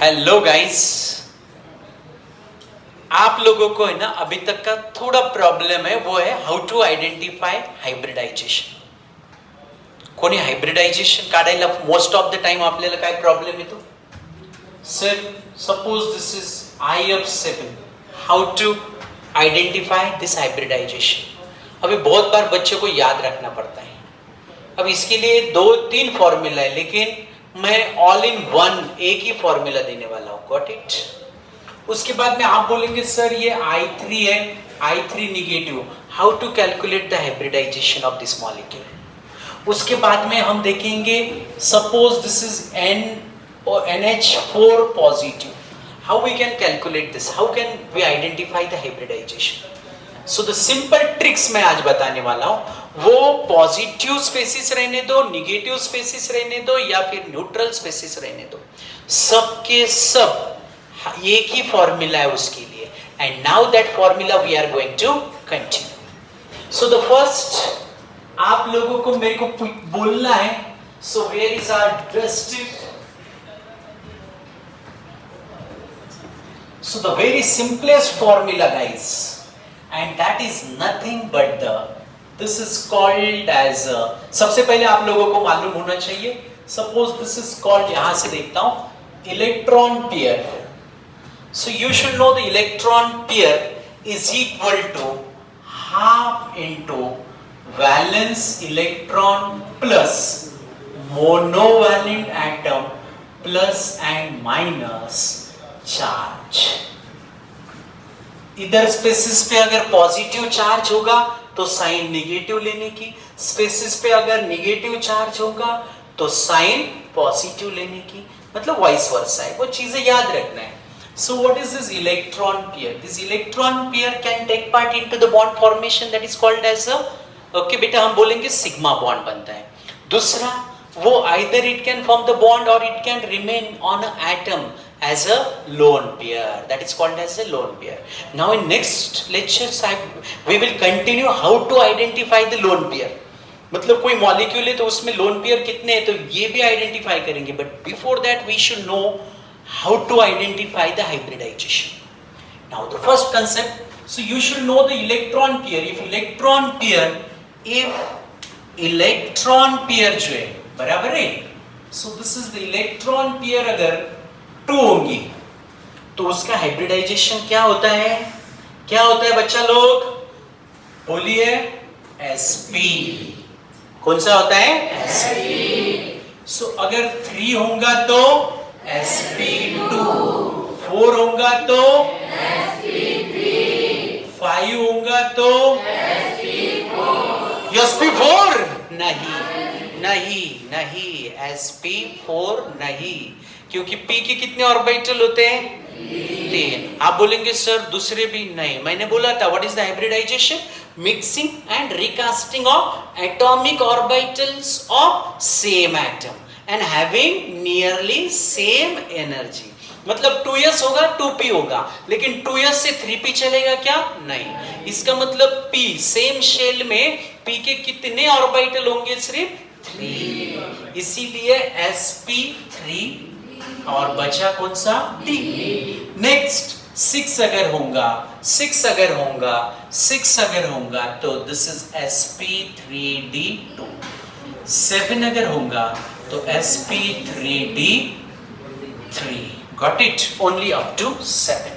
Hello guys, आप लोगों को है ना अभी तक का थोड़ा प्रॉब्लेम है, वो है हाउ टू आयडेंटिफाय हायब्रिडायझेशन. कोणी हायब्रिडायझेशन काढायला मोस्ट ऑफ द टाइम आपल्याला काय प्रॉब्लेम येतो? Sir suppose this is IF7, how to identify this hybridization. अभी बहुत बार बच्चे को याद रखना पड़ता है. अब इसके लिए 2-3 फॉर्मूला है, लेकिन मैं ऑल इन वन एक ही फॉर्मूला देने वाला हूं. Got it? उसके बाद में आप बोलेंगे सर ये I3 है, I3 negative, how to calculate the hybridization of this molecule. उसके बाद में हम देखेंगे suppose this is NH4 positive, how we can calculate this, how can we identify the hybridization. So the simple tricks मैं आज बताने वाला हूं. वो पॉजिटिव स्पेसिस रहने दो, निगेटिव स्पेसिस रहने दो, या फिर न्यूट्रल स्पेसिस रहने दो, सबके सब एक ही फॉर्मूला है उसके लिए. And now that formula we are going to continue. So the first आप लोगों को मेरे को बोलना है. So where is our drastic. So the very simplest formula guys, and that is nothing but this is called as सबसे पहले आप लोगों को मालूम होना चाहिए. Suppose this is called, यहां से देखता हूं, electron pair. So you should know the electron pair is equal to half into valence electron plus monovalent atom plus and minus charge. इधर स्पेसिस पे अगर पॉजिटिव चार्ज होगा तो साइन निगेटिव लेने की, स्पेसिस पे अगर निगेटिव चार्ज होगा तो साइन पॉजिटिव लेने की, मतलब वाइस वर्सा है. वो चीजें याद रखना है. So what is this electron pair? This electron pair can take part into the bond formation that is called as okay बेटा, हम बोलेंगे सिग्मा बॉन्ड बनता है. दूसरा, वो either it can form the bond और it can remain on a atom as a lone pair, that is called as a lone pair. Now in next lectures we will continue how to identify the lone pair. मतलब कोई molecule है तो उसमें lone pair कितने हैं तो ये भी आइडेंटिफाई करेंगे. But before that we should know how to identify the hybridization. Now the first concept, so you should know the electron pair. If electron pair जो है बराबर है, so this is the electron pair. अगर 2 होंगी तो उसका hybridisation क्या होता है? क्या होता है बच्चा लोग बोलिए? sp. कौन सा होता है? sp. सो अगर 3 होगा तो sp2, 4 होगा तो sp3, 5 होगा तो sp4. नहीं, sp4 नहीं, क्योंकि p के कितने ऑर्बिटल होते हैं? 3. आप बोलेंगे सर दूसरे भी नहीं. मैंने बोला था what is the hybridization? Mixing and recasting of atomic orbitals of same atom and having nearly same energy. मतलब 2s होगा 2p होगा, लेकिन 2s से 3p चलेगा क्या? नहीं. इसका मतलब p सेम शेल में p के कितने ऑर्बिटल होंगे? सिर्फ 3. इसीलिए sp3 और बचा कौन सा? D. नेक्स्ट 6 अगर होगा तो दिस इज sp3d2. 7 अगर होगा तो sp3d3. Got it? Only up to 7.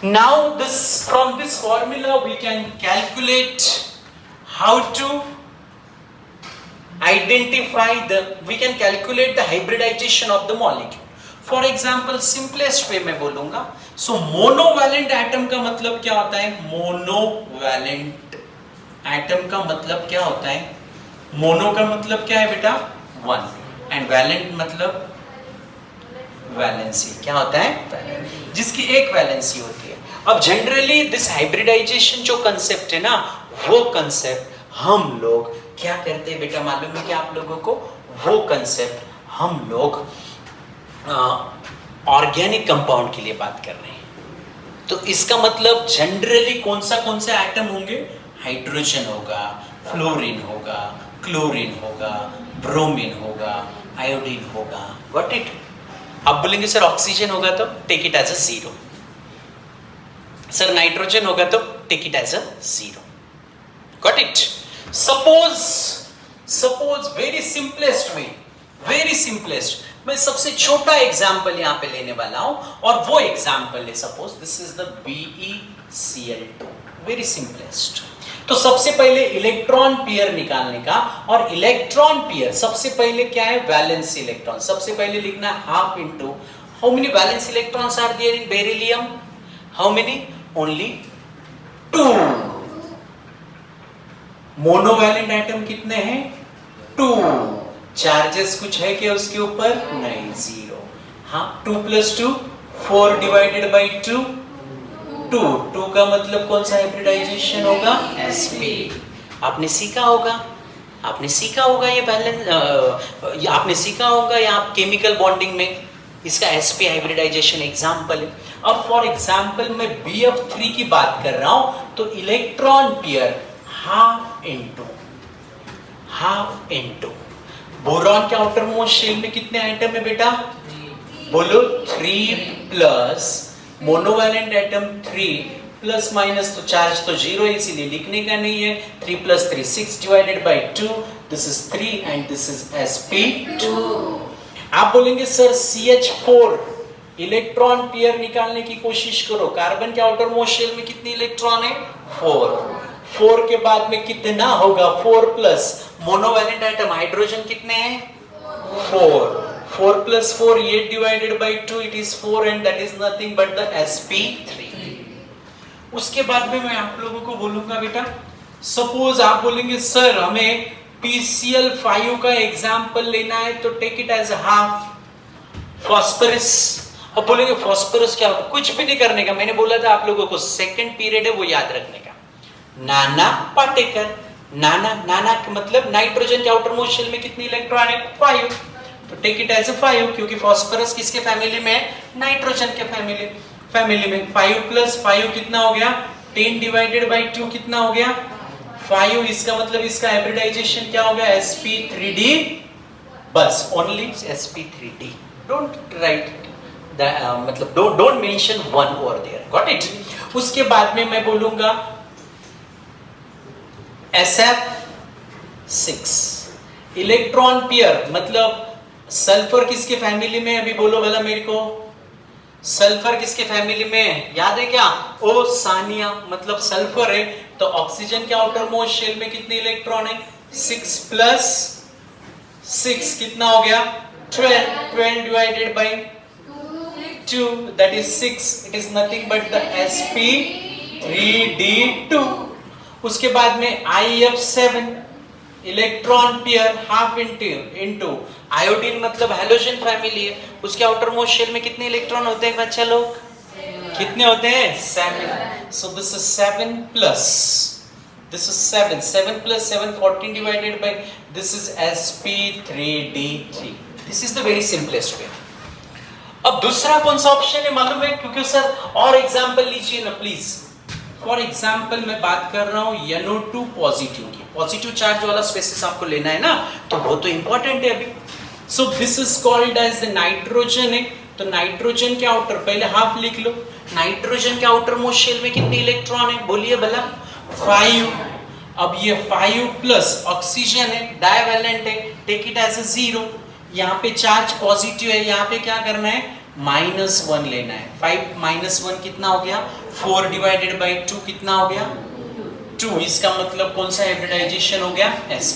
Now this from this formula we can calculate how to we can calculate the hybridization of the molecule. For example, simplest way मैं बोलूंगा. So monovalent atom का मतलब क्या होता है? monovalent atom का मतलब क्या होता है? mono का मतलब क्या है बेटा? 1, and valent मतलब वैलेंसी. क्या होता है? जिसकी एक वैलेंसी होती है. अब जनरली दिस हाइब्रिडाइजेशन जो कंसेप्ट है ना, वो कंसेप्ट हम लोग क्या करते हैं बेटा मालूम है क्या आप लोगों को? वो कंसेप्ट हम लोग ऑर्गेनिक कंपाउंड के लिए बात कर रहे हैं. तो इसका मतलब जनरली कौन सा एटम होंगे? हाइड्रोजन होगा, फ्लोरीन होगा, क्लोरीन होगा, ब्रोमीन होगा, आयोडीन होगा. Got it? आप बोलेंगे सर ऑक्सीजन होगा तो take it as a 0, sir nitrogen होगा तो take it as a 0. Got it? Suppose very simplest way, very simplest, मैं सबसे छोटा एग्जाम्पल यहां पे लेने वाला हूं और वो एग्जाम्पल है, suppose this is the BeCl2, very simplest. तो सबसे पहले इलेक्ट्रॉन पेयर निकालने का, और इलेक्ट्रॉन पेयर सबसे पहले क्या है, वैलेंस इलेक्ट्रॉन. सबसे पहले लिखना है half into, how many valence electrons are there in beryllium, how many, only 2. Monovalent atom कितने हैं, 2. चार्जेस कुछ है क्या उसके ऊपर, नहीं, 0. हाँ, 2 + 2 4 डिवाइडेड बाई 2 2 का मतलब कौन सा हाइब्रिडाइजेशन होगा, sp. आपने सीखा होगा, आपने सीखा होगा ये बैलेंस, आपने सीखा होगा यहाँ केमिकल बॉन्डिंग में इसका sp हाइब्रिडाइजेशन एग्जाम्पल है. अब फॉर एग्जाम्पल मैं BF3 की बात कर रहा हूं, तो electron pair half into boron के आउटर मोस्ट शेल में कितने आइटम है बेटा, बोलो 3 plus monovalent atom 3 plus minus, तो चार्ज तो 0 है इसीलिए लिखने का नहीं है. 3 + 3 6 divided by 2, this is 3 and this is sp2. आप बोलेंगे सर CH4 इलेक्ट्रॉन पेयर निकालने की कोशिश करो, कार्बन के आउटर मोस्ट शेल में कितने इलेक्ट्रॉन है, 4 के बाद में कितना होगा, 4 प्लस मोनोवैलेंट एटम हाइड्रोजन कितने हैं, 4 + 4 8 divided by 2, it is 4 and that is nothing but the sp3. उसके बाद में मैं आप लोगों को बोलूंगा बेटा, सपोज आप बोलेंगे सर हमें PCl5 का एग्जाम्पल लेना है, तो take it as half phosphorus. अब बोलेंगे फॉस्फरस क्या होगा, कुछ भी नहीं करने का, मैंने बोला था आप लोगों को सेकंड पीरियड है वो याद रखने का. नाना पार्टिकल, नाना मतलब नाइट्रोजन के आउटर मोस्ट शेल में कितनी इलेक्ट्रॉन है, 5, तो टेक इट एज 5, क्योंकि फॉस्फरस किसके फैमिली में है, नाइट्रोजन के फैमिली में. 5 + 5 कितना हो गया, 10 डिवाइडेड बाई 2 कितना हो गया, 5. इसका मतलब इसका हाइब्रिडाइजेशन क्या हो गया, sp3d, बस ओनली sp3d. डोंट राइट मतलब don't mention 1 over there. Got it? उसके बाद में मैं बोलूंगा SF6 इलेक्ट्रॉन पेयर, मतलब सल्फर किसके फैमिली में, अभी बोलो भला मेरे को, सल्फर किसके फैमिली में, याद है क्या, ओ सानिया, मतलब सल्फर है, तो ऑक्सीजन के आउटर मोस्ट शेल में कितने इलेक्ट्रॉन है, 6 + 6 कितना हो गया, 12 divided by 2, that is 6, it is nothing but the sp3d2. उसके बाद में IF7 electron pair half into iodine, मतलब हैलोजन फैमिली है, उसके आउटर मोस्ट शेल में कितने इलेक्ट्रॉन होते हैं बच्चा लोग, कितने होते हैं, 7. so this is 7 plus this is 7 + 7 14 divided by this is sp3d3. this is the very simplest way. अब दूसरा कौन सा ऑप्शन है मालूम है, क्योंकि सर और एग्जांपल लीजिए ना प्लीज. फॉर एग्जांपल मैं बात कर रहा हूं NO2 पॉजिटिव की, पॉजिटिव चार्ज वाला स्पेसिस आपको लेना है ना, तो वो तो इंपॉर्टेंट है अभी. So this is called as the nitrogen है, तो नाइट्रोजन के आउटर, पहले हाफ लिख लो, नाइट्रोजन के आउटर मोस्ट शेल में कितने इलेक्ट्रॉन है, बोलिए भला, 5. अब ये 5 प्लस ऑक्सीजन है, डाइवैलेंट है, टेक इट एज 0. यहाँ पे चार्ज पॉजिटिव है, यहाँ पे क्या करना है, -1 लेना है. 5 - 1 कितना हो गया, 4 डिवाइडेड बाई 2 कितना हो गया, 2. इसका मतलब कौन सा हाइब्रिडाइजेशन हो गया, s.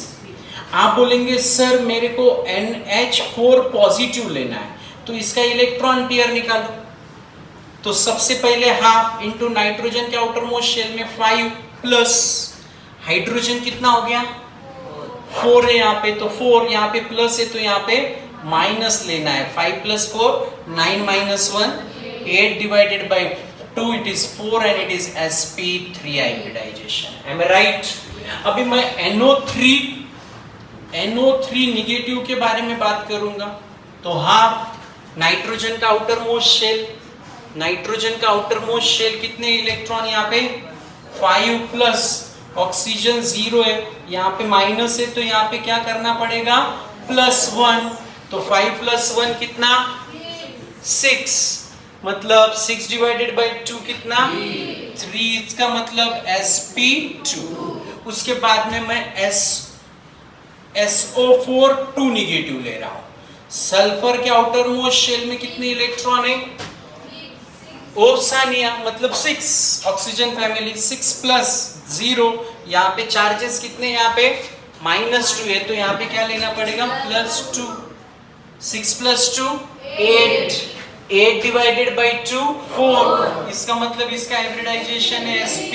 आप बोलेंगे सर मेरे को NH4 पॉजिटिव लेना है, तो इसका इलेक्ट्रॉन पेयर निकालो. तो सबसे पहले हाफ इंटू नाइट्रोजन के आउटर मोस्ट शेल में 5 प्लस हाइड्रोजन कितना हो गया, 4 है यहाँ पे, तो 4 यहाँ पे प्लस है, तो यहाँ पे माइनस लेना है. 5 + 4 9 - 1 8 divided by 2, it is 4 and it is sp3 hybridization. Am I right? अभी मैं NO3 निगेटिव के बारे में बात करूंगा. तो हाफ नाइट्रोजन का आउटर मोस्ट शेल, नाइट्रोजन का आउटर मोस्ट शेल कितने इलेक्ट्रॉन यहाँ पे, 5 प्लस ऑक्सीजन 0 है, यहाँ पे माइनस है, तो यहाँ पे क्या करना पड़ेगा, +1. तो 5 + 1 कितना, 6, मतलब 6 डिवाइडेड बाई 2 कितना 3, इसका मतलब sp2। उसके बाद में मैं SO4 2 निगेटिव ले रहा हूं। सल्फर के आउटर मोस्ट शेल में कितने इलेक्ट्रॉन है? ओ सानिया, मतलब 6। ऑक्सीजन फैमिली 6 प्लस 0, यहाँ पे चार्जेस कितने, यहाँ पे -2 है, तो यहाँ पे क्या लेना पड़ेगा +2। 6 प्लस 2 8, 8 डिवाइडेड बाई 2 4, इसका मतलब इसका हाइब्रिडाइजेशन है sp